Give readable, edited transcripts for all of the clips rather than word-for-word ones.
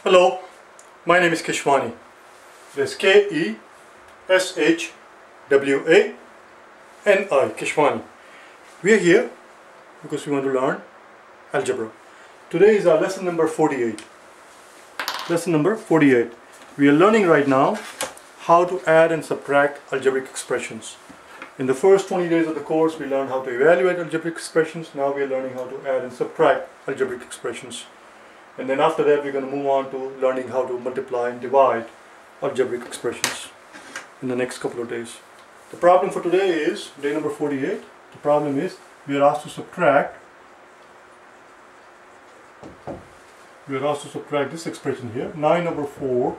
Hello, my name is Keshwani. That's K-E-S-H-W-A-N-I, Keshwani. We are here because we want to learn algebra. Today is our lesson number 48. Lesson number 48. We are learning right now how to add and subtract algebraic expressions. In the first 20 days of the course, we learned how to evaluate algebraic expressions. Now we are learning how to add and subtract algebraic expressions. And then after that, we're going to move on to learning how to multiply and divide algebraic expressions in the next couple of days. The problem for today is, day number 48, the problem is we are asked to subtract this expression here, 9 over 4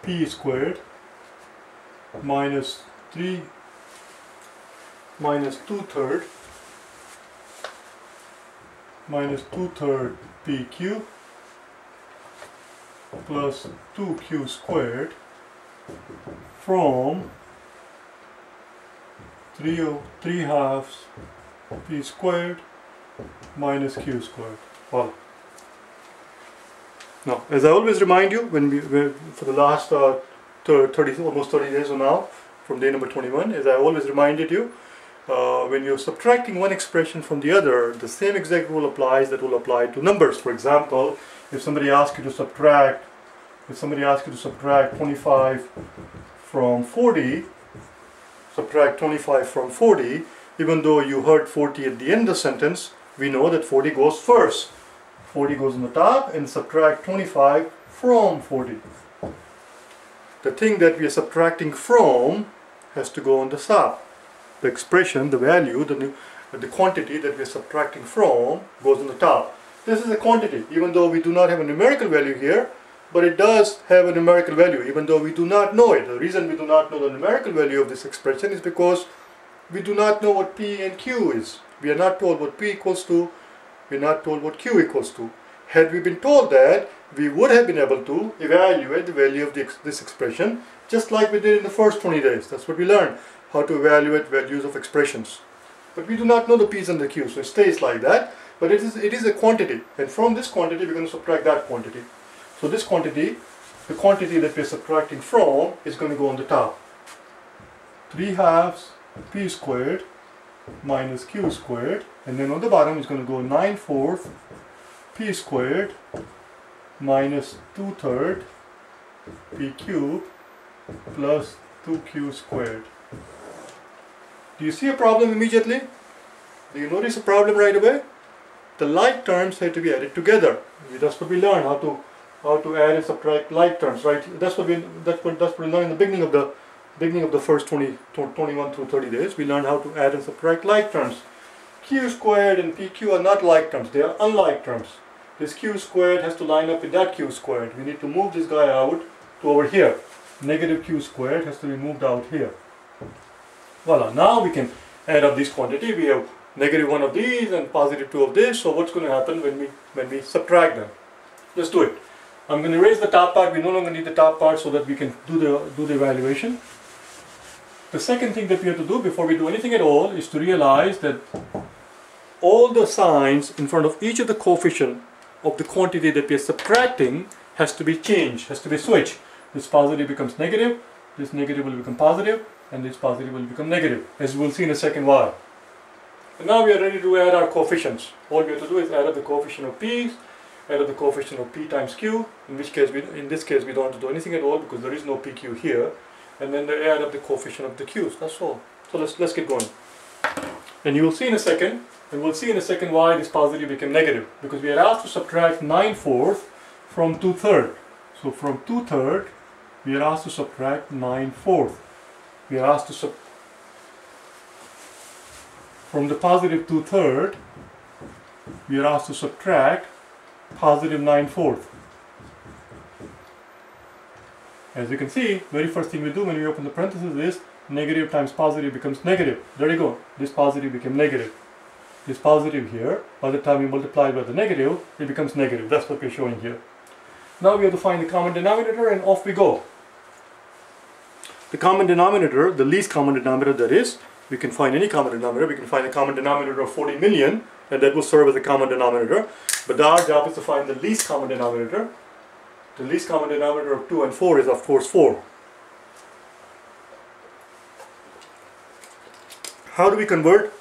p squared minus 2 third pq plus 2q squared from 3 halves p squared minus q squared. Well, now, as I always remind you, for the last almost 30 days or now, from day number 21, as I always reminded you, when you're subtracting one expression from the other, the same exact rule applies that will apply to numbers. For example, if somebody asks you to subtract 25 from 40, even though you heard 40 at the end of the sentence, we know that 40 goes first. 40 goes on the top, and subtract 25 from 40. The thing that we are subtracting from has to go on the top. The expression, the value, the quantity that we are subtracting from goes on the top. This is a quantity, even though we do not have a numerical value here, but it does have a numerical value, even though we do not know it. The reason we do not know the numerical value of this expression is because we do not know what P and Q is. We are not told what P equals to, we are not told what Q equals to. Had we been told that, we would have been able to evaluate the value of this expression, just like we did in the first 20 days. That's what we learned, how to evaluate values of expressions. But we do not know the P's and the Q's, so it stays like that. But it is a quantity, and from this quantity we're going to subtract that quantity. So this quantity, the quantity that we're subtracting from, is going to go on the top. 3 halves p squared minus q squared, and then on the bottom is going to go 9/4 p squared minus 2 third p cubed plus 2q squared. Do you see a problem immediately? Do you notice a problem right away? The like terms had to be added together. That's what we learned, how to add and subtract like terms, right? That's what we learned in the beginning of the first 21 through 30 days. We learned how to add and subtract like terms. Q squared and PQ are not like terms, they are unlike terms. This Q squared has to line up with that Q squared. We need to move this guy out to over here. Negative Q squared has to be moved out here. Voila, now we can add up this quantity. We have negative 1 of these and positive 2 of this. So what's going to happen when we subtract them? Let's do it. I'm going to erase the top part. We no longer need the top part so that we can do the evaluation. The second thing that we have to do before we do anything at all is to realize that all the signs in front of each of the coefficient of the quantity that we are subtracting has to be changed, has to be switched. This positive becomes negative, this negative will become positive, and this positive will become negative, as we will see in a second why. And now we are ready to add our coefficients. All we have to do is add up the coefficient of P's, add up the coefficient of P times Q, in this case we don't have to do anything at all because there is no PQ here, and then they add up the coefficient of the Q's, that's all. So let's get going. And you will see in a second, and we'll see in a second why this positive became negative, because we are asked to subtract 9/4 from 2 third. So from 2 third, we are asked to subtract 9/4. We are asked to from the positive 2 third, we are asked to subtract positive 9/4. As you can see, very first thing we do when we open the parentheses is negative times positive becomes negative. There you go. This positive became negative. This positive here, by the time we multiply by the negative, it becomes negative. That's what we're showing here. Now we have to find the common denominator, and off we go. The common denominator, the least common denominator that is, we can find any common denominator. We can find a common denominator of 40 million, and that will serve as a common denominator. But our job is to find the least common denominator. The least common denominator of 2 and 4 is of course 4. How do we convert?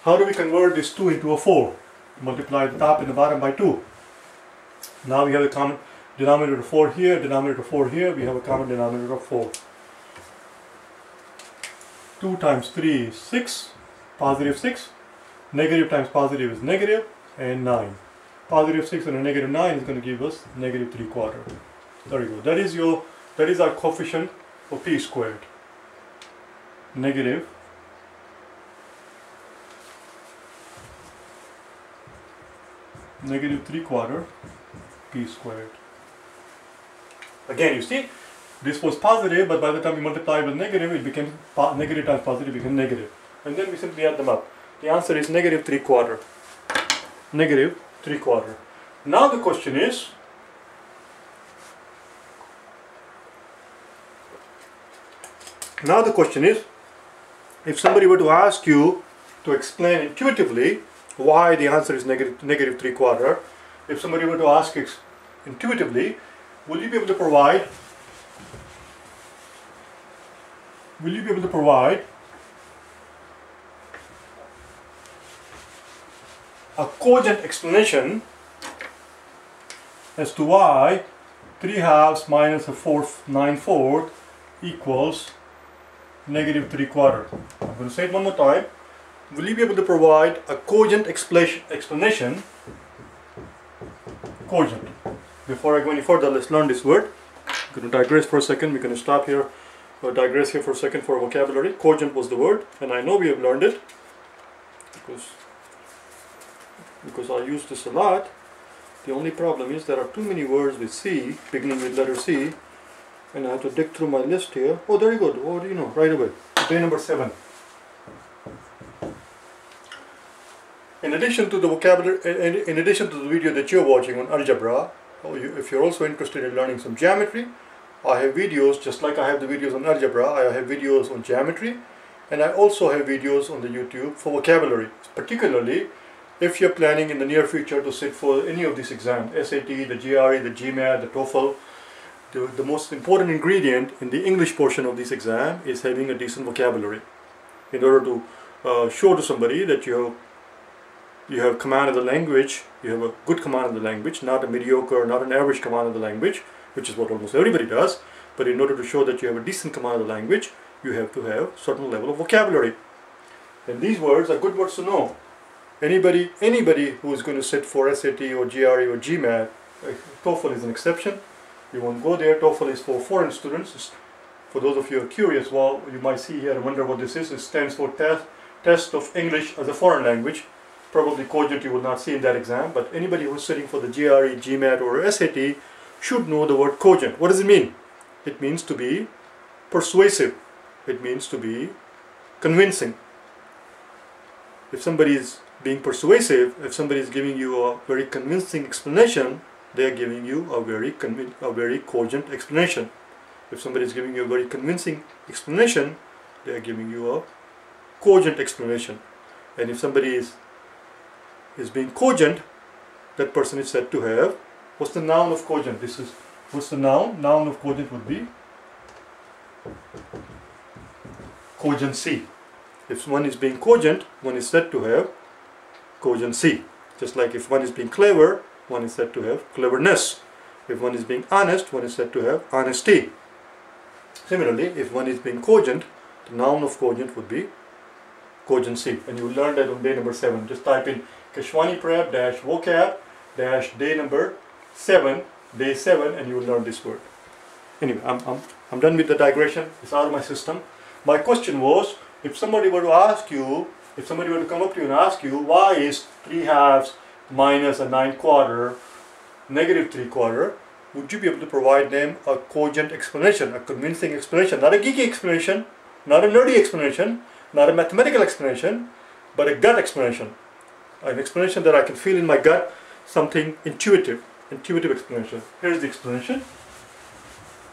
How do we convert this 2 into a 4? Multiply the top and the bottom by 2. Now we have a common denominator of 4 here, denominator of 4 here, we have a common denominator of 4. 2 times 3 is 6, positive 6. Negative times positive is negative, and 9. Positive 6 and a negative 9 is going to give us negative 3/4. There you go. That is our coefficient of p squared. Negative 3/4 p squared. Again, you see, this was positive, but by the time we multiply with negative, it became negative times positive became negative. And then we simply add them up. The answer is negative 3/4. Negative 3/4. Now the question is, if somebody were to ask you to explain intuitively why the answer is negative 3/4, if somebody were to ask intuitively, will you be able to provide a cogent explanation as to why 3/2 minus a 9/4 equals negative 3/4? I'm going to say it one more time. Will you be able to provide a cogent explanation? Cogent. Before I go any further, let's learn this word. I'm going to digress for a second. We're going to stop here, or digress here for a second for vocabulary. Cogent was the word, and I know we have learned it because I use this a lot. The only problem is there are too many words with C, beginning with letter C, and I have to dig through my list here. Oh, there you go. Oh, you know, right away. Day number 7. In addition to the vocabulary, in addition to the video that you're watching on algebra, if you're also interested in learning some geometry, I have videos, just like I have the videos on algebra, I have videos on geometry, and I also have videos on the YouTube for vocabulary, particularly if you're planning in the near future to sit for any of these exams, SAT, the GRE, the GMAT, the TOEFL. The most important ingredient in the English portion of this exam is having a decent vocabulary. In order to show to somebody that you have command of the language, you have a good command of the language, not a mediocre, not an average command of the language, which is what almost everybody does. But in order to show that you have a decent command of the language, you have to have a certain level of vocabulary. And these words are good words to know. Anybody who is going to sit for SAT or GRE or GMAT, TOEFL is an exception. You won't go there. TOEFL is for foreign students. For those of you who are curious, well, you might see here and wonder what this is. It stands for Test of English as a Foreign Language. Probably cogent you will not see in that exam, but anybody who is sitting for the GRE, GMAT or SAT should know the word cogent. What does it mean? It means to be persuasive. It means to be convincing. If somebody is being persuasive, if somebody is giving you a very convincing explanation, they are giving you a very cogent explanation. If somebody is giving you a very convincing explanation, they are giving you a cogent explanation. And if somebody is being cogent, that person is said to have, what's the noun of cogent? What's the noun? Noun of cogent would be cogency. If one is being cogent, one is said to have cogency. Just like if one is being clever, one is said to have cleverness. If one is being honest, one is said to have honesty. Similarly, if one is being cogent, the noun of cogent would be cogency. And you will learn that on day number 7. Just type in Keshwani Prep -vocab -day number 7, day 7, and you will learn this word. Anyway, I'm done with the digression. It's out of my system. My question was, if somebody were to ask you, if somebody were to come up to you and ask you, why is 3/2 minus a 9/4 negative 3/4, would you be able to provide them a cogent explanation, a convincing explanation, not a geeky explanation, not a nerdy explanation, not a mathematical explanation, but a gut explanation, an explanation that I can feel in my gut, something intuitive explanation. Here's the explanation.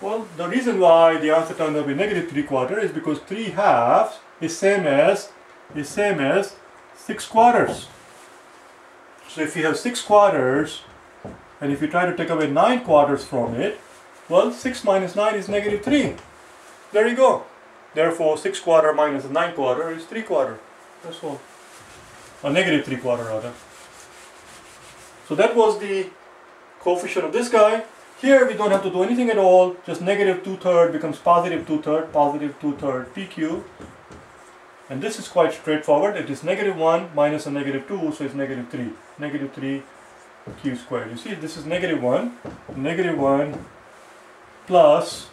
Well, the reason why the answer turned out to be negative 3/4 is because 3/2 is same as 6/4. So if you have 6/4 And if you try to take away 9 quarters from it, well, 6 minus 9 is negative 3. There you go. Therefore, 6 quarter minus 9 quarter is 3 quarter. That's all. Or negative 3 quarter rather. So that was the coefficient of this guy. Here we don't have to do anything at all. Just negative 2/3 becomes positive 2/3, positive 2/3 PQ. And this is quite straightforward. It is negative 1 minus a negative 2, so it's negative 3. Negative 3 Q squared. You see, this is negative 1 plus,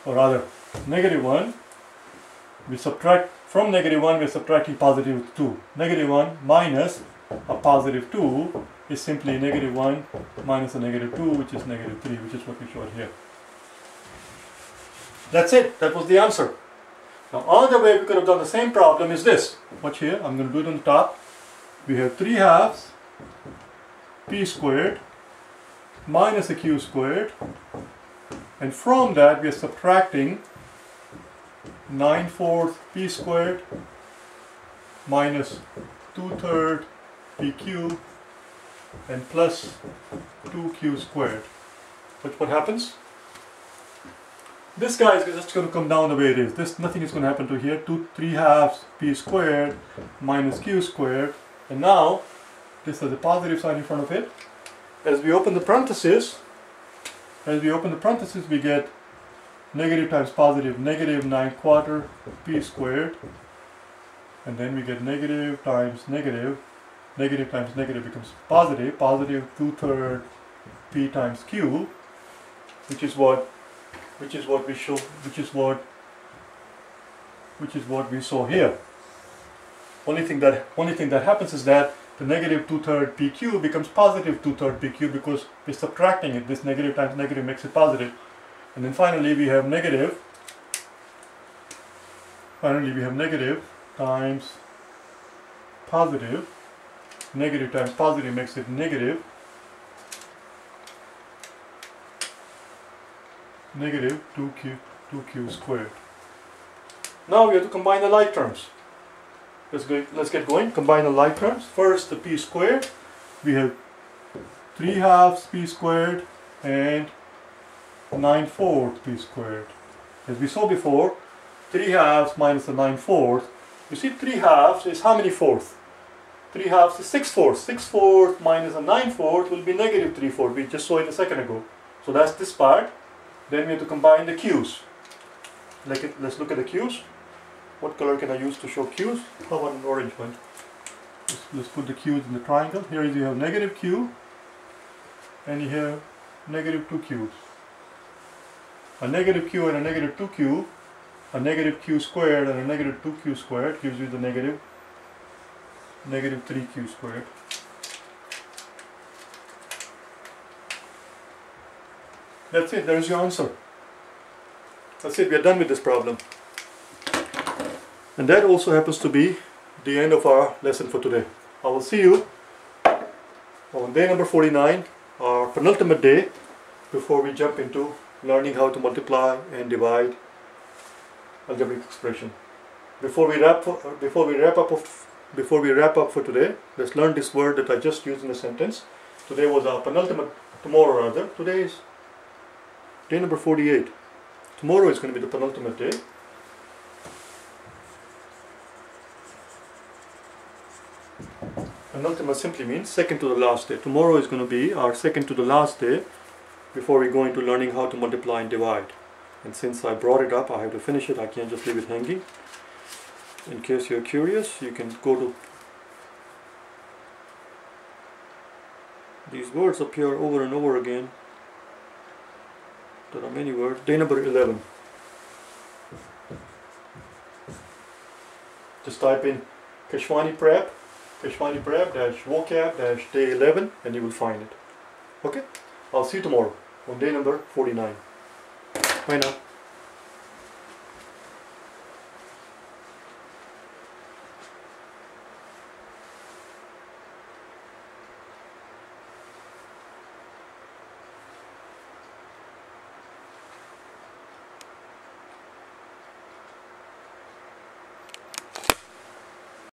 or rather, negative 1. We subtract, from negative 1 we are subtracting positive 2. Negative 1 minus a positive 2 is simply negative 1 minus a negative 2, which is negative 3, which is what we showed here. That's it. That was the answer. Now, another way we could have done the same problem is this. Watch here. I'm going to do it on the top. We have 3/2 p squared minus a q squared. And from that, we are subtracting 9/4 p squared minus 2/3 pq and plus 2q squared. But what happens? This guy is just going to come down the way it is. Nothing is going to happen to here. 3/2 p squared minus q squared. And now, this has a positive sign in front of it. As we open the parentheses, we get negative times positive, negative 9/4 p squared. And then we get negative times negative. Negative times negative becomes positive. Positive 2/3 p times q, which is what we saw here. Only thing that happens is that the negative 2/3 pq becomes positive 2/3 pq because we're subtracting it. This negative times negative makes it positive. And then finally we have negative. Times positive. Negative times positive makes it negative. Negative 2q squared. Now we have to combine the like terms. Let's get going. Combine the like terms. First the p squared. We have 3/2 p squared and 9/4 p squared. As we saw before, 3/2 minus the 9/4. You see 3/2 is how many fourths? 3/2 is 6/4. 6/4 minus a 9/4 will be negative 3/4. We just saw it a second ago. So that's this part. Then we have to combine the q's. Let's look at the q's. What color can I use to show q's? How about an orange one? Let's put the q's in the triangle. Here you have negative q and you have negative 2q's. A negative q and a negative 2q, a negative q squared and a negative 2q squared gives you the negative 3q squared. That's it, there's your answer. That's it, we are done with this problem. And that also happens to be the end of our lesson for today. I will see you on day number 49, our penultimate day, before we jump into learning how to multiply and divide algebraic expression. Before we wrap up for today, let's learn this word that I just used in a sentence. Today was our penultimate, tomorrow rather. Today is day number 48. Tomorrow is going to be the penultimate day. Penultimate simply means second to the last day. Tomorrow is going to be our second to the last day before we go into learning how to multiply and divide. And since I brought it up, I have to finish it. I can't just leave it hanging. In case you're curious, you can go to... These words appear over and over again. There are many words. Day number 11. Just type in Keshwani Prep -vocab-day 11 and you will find it. Okay? I'll see you tomorrow on day number 49. Bye now.